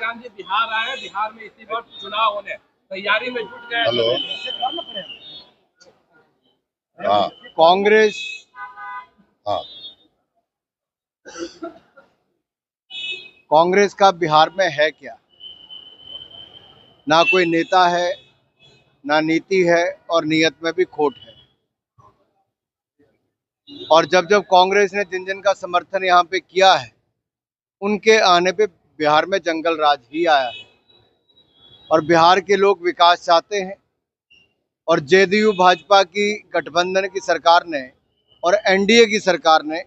गांधी बिहार आए, बिहार में इसी बार चुनाव होने तैयारी में जुट गए। हेलो, हाँ कांग्रेस, हाँ कांग्रेस का बिहार में है क्या? ना कोई नेता है, ना नीति है, और नीयत में भी खोट है। और जब जब कांग्रेस ने जिन जिन का समर्थन यहाँ पे किया है, उनके आने पे बिहार में जंगल राज ही आया है। और बिहार के लोग विकास चाहते हैं, और जेडीयू भाजपा की गठबंधन की सरकार ने और एनडीए की सरकार ने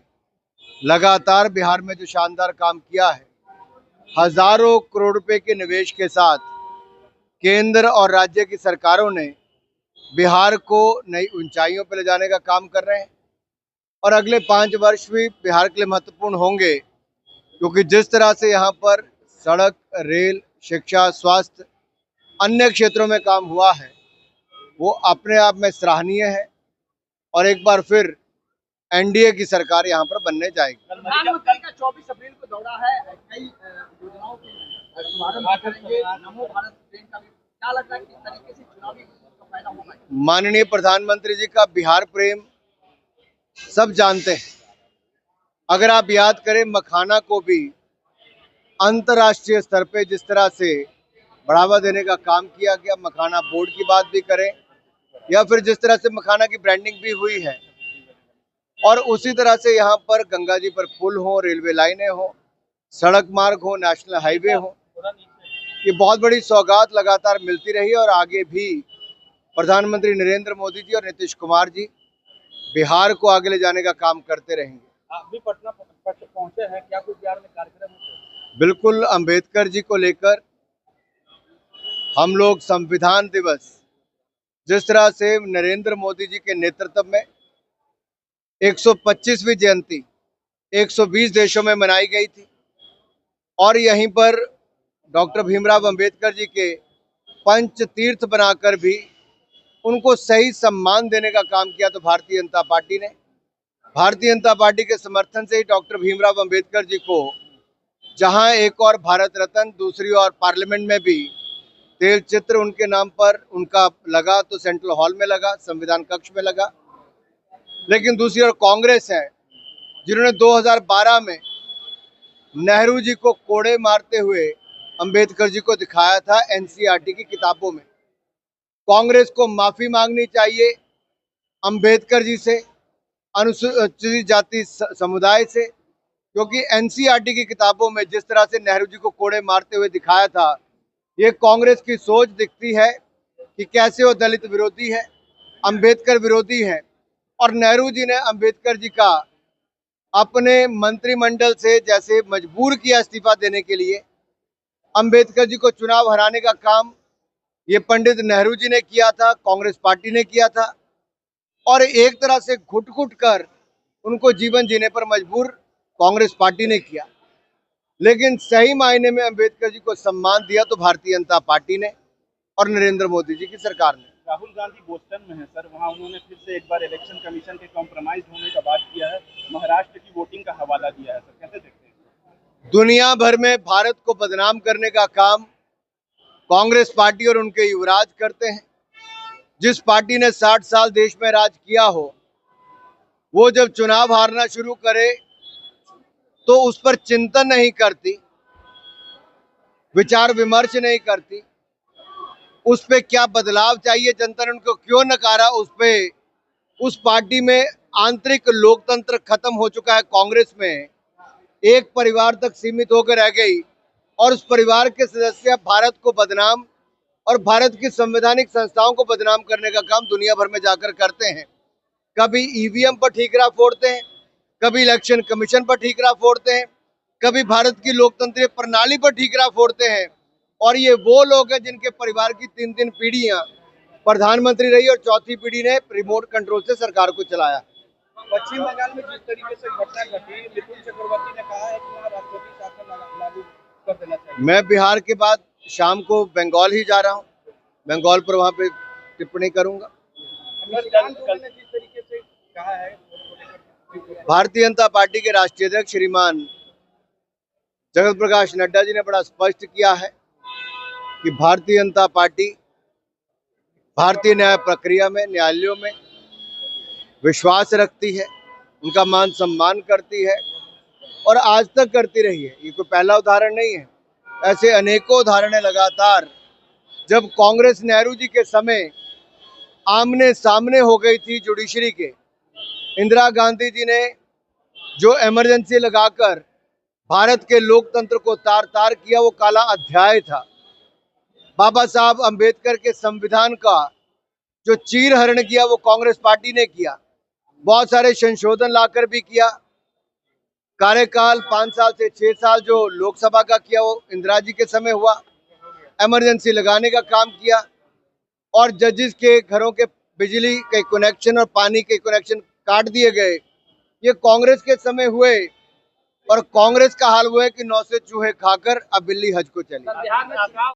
लगातार बिहार में जो शानदार काम किया है, हजारों करोड़ रुपए के निवेश के साथ केंद्र और राज्य की सरकारों ने बिहार को नई ऊंचाइयों पर ले जाने का काम कर रहे हैं। और अगले 5 वर्ष भी बिहार के लिए महत्वपूर्ण होंगे, क्योंकि जिस तरह से यहाँ पर सड़क, रेल, शिक्षा, स्वास्थ्य, अन्य क्षेत्रों में काम हुआ है, वो अपने आप में सराहनीय है। और एक बार फिर एनडीए की सरकार यहाँ पर बनने जाएगी। प्रधानमंत्री का 24 अप्रैल को दौरा है, कई योजनाओं के शुभारंभ करेंगे, नमो भारत ट्रेन का भी। क्या लगता है किस तरीके से चुनावी का फायदा होगा? माननीय प्रधानमंत्री जी का बिहार प्रेम सब जानते हैं। अगर आप याद करें, मखाना को भी अंतर्राष्ट्रीय स्तर पे जिस तरह से बढ़ावा देने का काम किया गया, मखाना बोर्ड की बात भी करें, या फिर जिस तरह से मखाना की ब्रांडिंग भी हुई है, और उसी तरह से यहाँ पर गंगा जी पर पुल हो, रेलवे लाइनें हो, सड़क मार्ग हो, नेशनल हाईवे हो, ये बहुत बड़ी सौगात लगातार मिलती रही। और आगे भी प्रधानमंत्री नरेंद्र मोदी जी और नीतीश कुमार जी बिहार को आगे ले जाने का काम करते रहेंगे। आप भी पटना पहुंचे हैं, क्या कुछ बिहार में कार्यक्रम है? बिल्कुल, अंबेडकर जी को लेकर हम लोग संविधान दिवस, जिस तरह से नरेंद्र मोदी जी के नेतृत्व में 125वीं जयंती 120 देशों में मनाई गई थी, और यहीं पर डॉक्टर भीमराव अंबेडकर जी के पंच तीर्थ बनाकर भी उनको सही सम्मान देने का काम किया। तो भारतीय जनता पार्टी ने, भारतीय जनता पार्टी के समर्थन से ही डॉक्टर भीमराव अंबेडकर जी को जहां एक और भारत रत्न, दूसरी ओर पार्लियामेंट में भी तेल चित्र उनके नाम पर उनका लगा, तो सेंट्रल हॉल में लगा, संविधान कक्ष में लगा। लेकिन दूसरी ओर कांग्रेस है, जिन्होंने 2012 में नेहरू जी को कोड़े मारते हुए अंबेडकर जी को दिखाया था एनसीईआरटी की किताबों में। कांग्रेस को माफी मांगनी चाहिए अंबेडकर जी से, अनुसूचित जाति समुदाय से, क्योंकि एनसीईआरटी की किताबों में जिस तरह से नेहरू जी को कोड़े मारते हुए दिखाया था, ये कांग्रेस की सोच दिखती है कि कैसे वो दलित विरोधी है, अंबेडकर विरोधी है। और नेहरू जी ने अंबेडकर जी का अपने मंत्रिमंडल से जैसे मजबूर किया इस्तीफा देने के लिए, अंबेडकर जी को चुनाव हराने का काम ये पंडित नेहरू जी ने किया था, कांग्रेस पार्टी ने किया था। और एक तरह से घुट घुट कर उनको जीवन जीने पर मजबूर कांग्रेस पार्टी ने किया। लेकिन सही मायने में अंबेडकर जी को सम्मान दिया तो भारतीय जनता पार्टी ने और नरेंद्र मोदी जी की सरकार ने। राहुल गांधी बोस्टन में है सर, वहां उन्होंने फिर से एक बार इलेक्शन कमीशन के कॉम्प्रोमाइज होने का बात किया है, महाराष्ट्र की वोटिंग का हवाला दिया है। सर कैसे देखते हैं? दुनिया भर में भारत को बदनाम करने का काम कांग्रेस पार्टी और उनके युवराज करते हैं। जिस पार्टी ने 60 साल देश में राज किया हो, वो जब चुनाव हारना शुरू करे तो उस पर चिंतन नहीं करती, विचार विमर्श नहीं करती, उस पे क्या बदलाव चाहिए, जनता ने उनको क्यों नकारा, उस पार्टी में आंतरिक लोकतंत्र खत्म हो चुका है। कांग्रेस में एक परिवार तक सीमित होकर रह गई, और उस परिवार के सदस्य भारत को बदनाम और भारत की संवैधानिक संस्थाओं को बदनाम करने का काम दुनिया भर में जाकर करते हैं। कभी ईवीएम पर ठीकरा फोड़ते हैं, कभी इलेक्शन कमीशन पर ठीकरा फोड़ते हैं, कभी भारत की लोकतंत्रीय प्रणाली पर ठीकरा फोड़ते हैं। और ये वो लोग हैं जिनके परिवार की 3 पीढ़ियां प्रधानमंत्री रही और चौथी पीढ़ी ने रिमोट कंट्रोल से सरकार को चलाया। पश्चिम बंगाल में जिस तरीके से घटना घटी, मिथुन चक्रवर्ती ने कहा है कि वहाँ राष्ट्रपति शासन लागू कर देना चाहिए। मैं बिहार के बाद शाम को बंगाल ही जा रहा हूँ, बंगाल पर वहाँ पे टिप्पणी करूंगा। जिस तरीके से कहा है, भारतीय जनता पार्टी के राष्ट्रीय अध्यक्ष श्रीमान जगत प्रकाश नड्डा जी ने बड़ा स्पष्ट किया है कि भारतीय जनता पार्टी भारतीय न्याय प्रक्रिया में, न्यायालयों में विश्वास रखती है, उनका मान सम्मान करती है और आज तक करती रही है। ये कोई पहला उदाहरण नहीं है, ऐसे अनेकों उदाहरण है। लगातार जब कांग्रेस नेहरू जी के समय आमने सामने हो गई थी जुडिशरी के, इंदिरा गांधी जी ने जो इमरजेंसी लगाकर भारत के लोकतंत्र को तार तार किया, वो काला अध्याय था। बाबा साहब अंबेडकर के संविधान का जो चीरहरण किया वो कांग्रेस पार्टी ने किया, बहुत सारे संशोधन लाकर भी किया। कार्यकाल 5 साल से 6 साल जो लोकसभा का किया वो इंदिरा जी के समय हुआ। इमरजेंसी लगाने का काम किया और जजेस के घरों के बिजली के कनेक्शन और पानी के कनेक्शन काट दिए गए, ये कांग्रेस के समय हुए। और कांग्रेस का हाल वो है कि 9 से चूहे खाकर अब बिल्ली हज को चली।